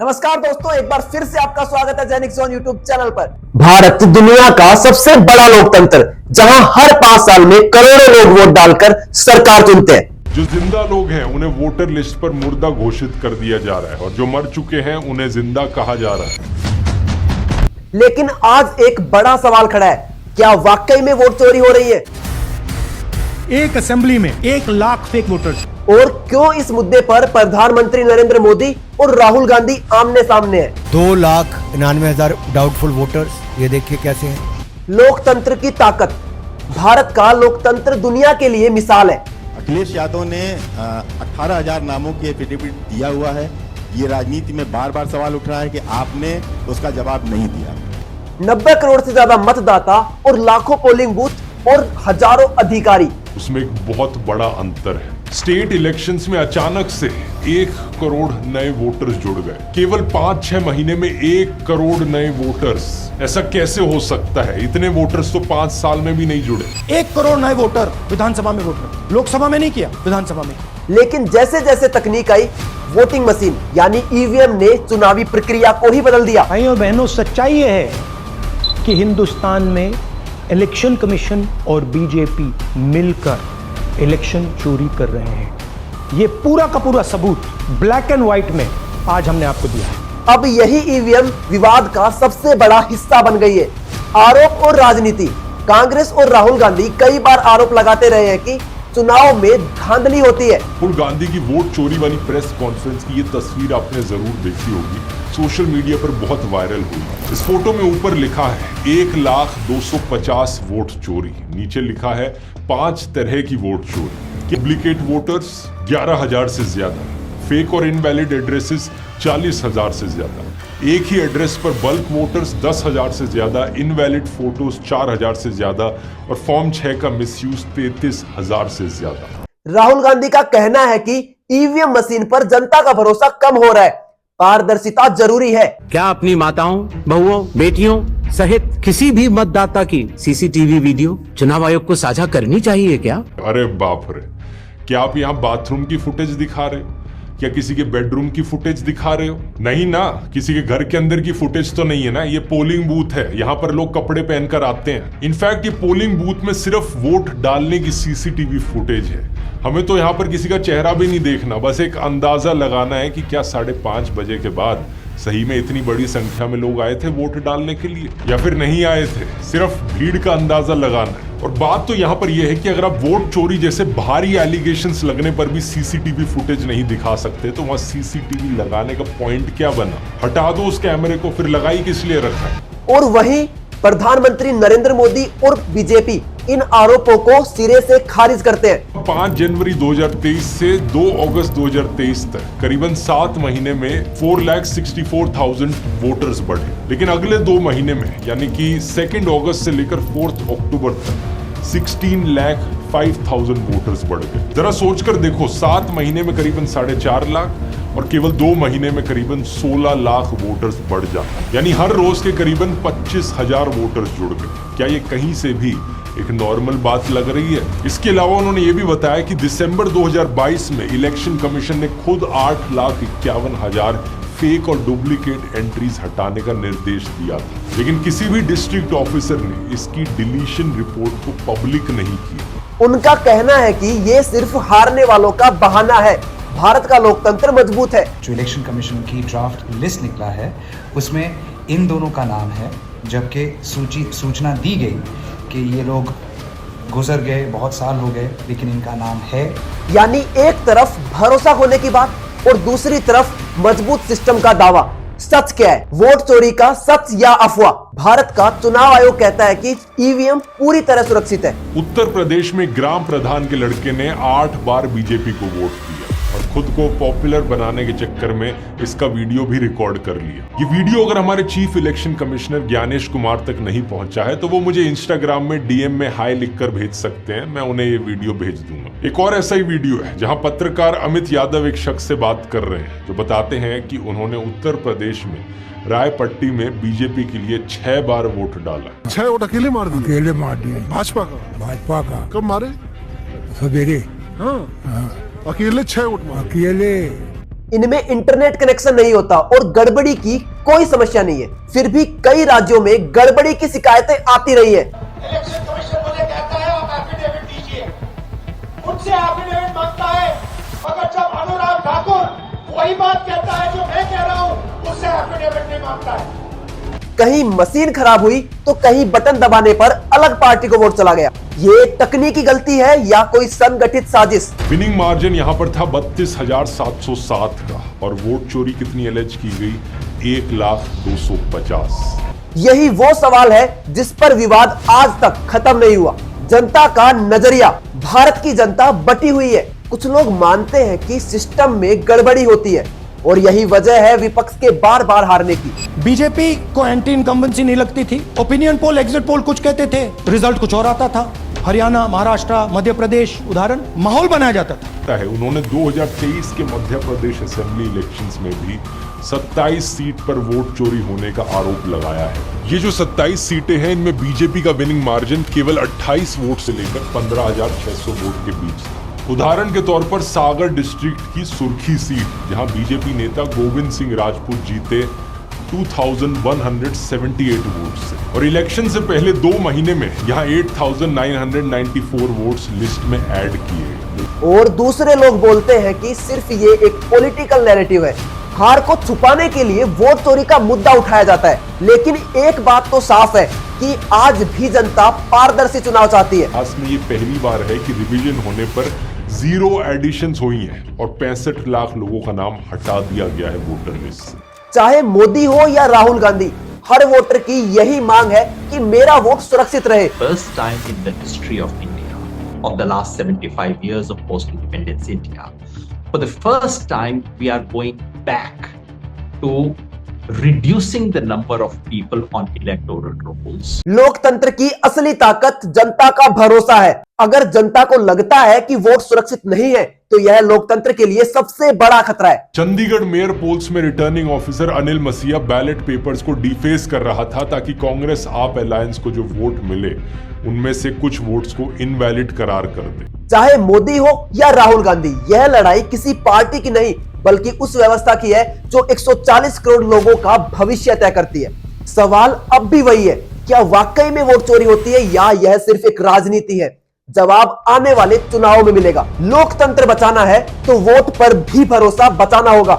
नमस्कार दोस्तों, एक बार फिर से आपका स्वागत है दैनिक जोन यूट्यूब चैनल पर। भारत दुनिया का सबसे बड़ा लोकतंत्र, जहां हर 5 साल में करोड़ों लोग वोट डालकर सरकार चुनते हैं। जो जिंदा लोग हैं उन्हें वोटर लिस्ट पर मुर्दा घोषित कर दिया जा रहा है और जो मर चुके हैं उन्हें जिंदा कहा जा रहा है। लेकिन आज एक बड़ा सवाल खड़ा है, क्या वाकई में वोट चोरी हो रही है? एक असेंबली में 1 लाख फेक वोटर्स। और क्यों इस मुद्दे पर प्रधानमंत्री नरेंद्र मोदी और राहुल गांधी आमने सामने हैं? 2,99,000 डाउटफुल वोटर्स, ये देखिए कैसे हैं। लोकतंत्र की ताकत, भारत का लोकतंत्र दुनिया के लिए मिसाल है। अखिलेश यादव ने 18,000 नामों की एफिडेविट दिया हुआ है। ये राजनीति में बार बार सवाल उठ रहा है कि आपने उसका जवाब नहीं दिया। 90 करोड़ से ज्यादा मतदाता और लाखों पोलिंग बूथ और हजारों अधिकारी, उसमें एक बहुत बड़ा अंतर है। स्टेट इलेक्शंस में अचानक से 1 करोड़ नए वोटर्स जुड़ गए। केवल 5-6 महीने में 1 करोड़ नए वोटर्स, ऐसा कैसे हो सकता है? इतने वोटर्स तो 5 साल में भी नहीं जुड़े। 1 करोड़ नए वोटर विधानसभा में वोटर, लोकसभा में नहीं किया, विधानसभा में। लेकिन जैसे जैसे तकनीक आई, वोटिंग मशीन यानी ईवीएम ने चुनावी प्रक्रिया को ही बदल दिया। भाइयों और बहनों, सच्चाई यह है कि हिंदुस्तान में इलेक्शन कमीशन और बीजेपी मिलकर इलेक्शन चोरी कर रहे हैं। ये पूरा का पूरा सबूत ब्लैक एंड व्हाइट में आज हमने आपको दिया है। अब यही ईवीएम विवाद का सबसे बड़ा हिस्सा बन गई है। आरोप और राजनीति। कांग्रेस और राहुल गांधी कई बार आरोप लगाते रहे हैं कि चुनाव में धांधली होती है। राहुल गांधी की वोट चोरी वाली प्रेस कॉन्फ्रेंस की ये तस्वीर आपने जरूर देखी होगी, सोशल मीडिया पर बहुत वायरल हुई। इस फोटो में ऊपर लिखा है 1,250,000 वोट चोरी, नीचे लिखा है 5 तरह की वोट चोरी। डुप्लीकेट वोटर्स 11,000 से ज्यादा, फेक और इनवैलिड एड्रेसेस 40,000 से ज्यादा, एक ही एड्रेस पर बल्क वोटर्स 10,000 से ज्यादा, इनवैलिड फोटोज 4,000 से ज्यादा और फॉर्म 6 का मिसयूज 33,000 से ज्यादा। राहुल गांधी का कहना है कि ईवीएम मशीन पर जनता का भरोसा कम हो रहा है, पारदर्शिता जरूरी है। क्या अपनी माताओं, बहुओं, बेटियों सहित किसी भी मतदाता की सीसीटीवी वीडियो चुनाव आयोग को साझा करनी चाहिए क्या? अरे बाप रे, क्या आप यहाँ बाथरूम की फुटेज दिखा रहे हो? क्या किसी के बेडरूम की फुटेज दिखा रहे हो? नहीं ना, किसी के घर के अंदर की फुटेज तो नहीं है ना। ये पोलिंग बूथ है, यहाँ पर लोग कपड़े पहनकर आते हैं। इनफैक्ट ये पोलिंग बूथ में सिर्फ वोट डालने की सीसीटीवी फुटेज है। हमें तो यहाँ पर किसी का चेहरा भी नहीं देखना, बस एक अंदाजा लगाना है कि क्या 5:30 बजे के बाद सही में इतनी बड़ी संख्या में लोग आए थे वोट डालने के लिए या फिर नहीं आए थे। सिर्फ भीड़ का अंदाजा लगाना है। और बात तो यहाँ पर यह है कि अगर आप वोट चोरी जैसे भारी एलिगेशंस लगने पर भी सीसीटीवी फुटेज नहीं दिखा सकते तो वहाँ सीसीटीवी लगाने का पॉइंट क्या बना? हटा दो उस कैमरे को, फिर लगाई किस लिए रखा है? और वहीं प्रधानमंत्री नरेंद्र मोदी और बीजेपी इन आरोपों को सिरे से खारिज करते हैं। 5 जनवरी 2023 से 2 अगस्त 2023 तक करीबन 7 महीने में 4,64,000 वोटर्स बढ़े। लेकिन अगले 2 महीने में यानी कि 2 अगस्त से लेकर 4 अक्टूबर तक 16,05,000 वोटर्स बढ़ गए। जरा सोचकर देखो, 7 महीने में करीबन 4.5 लाख और केवल 2 महीने में करीबन 16 लाख वोटर्स बढ़ जाते, यानी हर रोज के करीबन 25,000 वोटर्स जुड़ गए। क्या ये कहीं से भी एक नॉर्मल बात लग रही है? इसके अलावा उन्होंने ये भी बताया कि दिसंबर 2022 में इलेक्शन कमीशन ने खुद 8,51,000 फेक और डुप्लीकेट एंट्रीज हटाने का निर्देश दिया था, लेकिन किसी भी डिस्ट्रिक्ट ऑफिसर ने इसकी डिलीशन रिपोर्ट को पब्लिक नहीं किया। उनका कहना है कि ये सिर्फ हारने वालों का बहाना है, भारत का लोकतंत्र मजबूत है। जो इलेक्शन कमीशन की ड्राफ्ट लिस्ट निकला है उसमें इन दोनों का नाम है, जबकि सूचना दी गई कि ये लोग गुजर गए, बहुत साल हो गए, लेकिन इनका नाम है। यानी एक तरफ भरोसा होने की बात और दूसरी तरफ मजबूत सिस्टम का दावा। सच क्या है? वोट चोरी का सच या अफवाह? भारत का चुनाव आयोग कहता है कि ईवीएम पूरी तरह सुरक्षित है। उत्तर प्रदेश में ग्राम प्रधान के लड़के ने 8 बार बीजेपी को वोट दिया और खुद को पॉपुलर बनाने के चक्कर में इसका वीडियो भी रिकॉर्ड कर लिया। ये वीडियो अगर हमारे chief election commissioner Gyanesh Kumar तक नहीं पहुंचा है तो वो मुझे इंस्टाग्राम में डीएम में हाई लिखकर भेज सकते हैं, मैं उन्हें ये वीडियो भेज दूंगा। एक और ऐसा ही वीडियो है जहां पत्रकार अमित यादव एक शख्स से बात कर रहे हैं जो बताते हैं कि उन्होंने उत्तर प्रदेश में रायपट्टी में बीजेपी के लिए 6 बार वोट डाला। 6 वोट अकेले मार दिए? अकेले मार दिए। भाजपा का कब मारे? सवेरे। हाँ, अकेले 6 वोट मारे। अकेले इनमें इंटरनेट कनेक्शन नहीं होता और गड़बड़ी की कोई समस्या नहीं है, फिर भी कई राज्यों में गड़बड़ी की शिकायतें आती रही है। इलेक्शन कमीशन मुझे कहता है आप एफिडेविट दीजिए, उनसे एफिडेविट मांगता है, मगर जब अनुराग ठाकुर वही बात कहता है जो मैं कह रहा हूं, उससे एफिडेविट नहीं मांगता है। कहीं मशीन खराब हुई तो कहीं बटन दबाने पर अलग पार्टी को वोट चला गया। ये तकनीकी गलती है या कोई संगठित साजिश? विनिंग मार्जिन यहां पर था 32,707 का और वोट चोरी कितनी एलेज की गई? 1,02,50। यही वो सवाल है जिस पर विवाद आज तक खत्म नहीं हुआ। जनता का नजरिया, भारत की जनता बटी हुई है। कुछ लोग मानते हैं कि सिस्टम में गड़बड़ी होती है और यही वजह है विपक्ष के बार बार हारने की। बीजेपी को एंटी इनकम्बेंसी नहीं लगती थी। ओपिनियन पोल, एग्जिट पोल कुछ कहते थे, रिजल्ट कुछ और आता था। हरियाणा, महाराष्ट्र, मध्य प्रदेश उदाहरण, माहौल बनाया जाता था। उन्होंने 2023 के मध्य प्रदेश असेंबली इलेक्शंस में भी 27 सीट पर वोट चोरी होने का आरोप लगाया है। ये जो 27 सीटें हैं, इनमें बीजेपी का विनिंग मार्जिन केवल 28 वोट से लेकर 15,600 वोट के बीच था। उदाहरण के तौर पर सागर डिस्ट्रिक्ट की सुर्खी सीट, जहां बीजेपी नेता गोविंद सिंह राजपूत जीते 2178 वोट से, और इलेक्शन से पहले 2 महीने में यहां 8,994 वोट्स लिस्ट में ऐड किए गए। और दूसरे लोग बोलते हैं कि सिर्फ ये एक पॉलिटिकल नैरेटिव है, हार को छुपाने के लिए वोट चोरी का मुद्दा उठाया जाता है। लेकिन एक बात तो साफ है कि आज भी जनता पारदर्शी चुनाव चाहती है। आज में ये पहली बार है कि रिवीजन होने पर 0 एडिशंस हुई हैं और 65 लाख लोगों का नाम हटा दिया गया है वोटर लिस्ट से। चाहे मोदी हो या राहुल गांधी, हर वोटर की यही मांग है कि मेरा वोट सुरक्षित रहे। First time in the history of India, of the last 75 years of post-independence India, for the first time we are going back to reducing the number of people on electoral rolls. लोकतंत्र की असली ताकत जनता का भरोसा है। अगर जनता को लगता है कि वोट सुरक्षित नहीं है तो यह लोकतंत्र के लिए सबसे बड़ा खतरा है। चंडीगढ़ मेयर पोल्स में रिटर्निंग ऑफिसर अनिल मसीहा बैलेट पेपर्स को डिफेस कर रहा था ताकि कांग्रेस आप अलायंस को जो वोट मिले उनमें से कुछ वोट्स को इनवैलिड करार कर दे। चाहे मोदी हो या राहुल गांधी, यह लड़ाई किसी पार्टी की नहीं बल्कि उस व्यवस्था की है जो 140 करोड़ लोगों का भविष्य तय करती है। सवाल अब भी वही है, क्या वाकई में वोट चोरी होती है या यह सिर्फ एक राजनीति है? जवाब आने वाले चुनावों में मिलेगा। लोकतंत्र बचाना है तो वोट पर भी भरोसा बचाना होगा।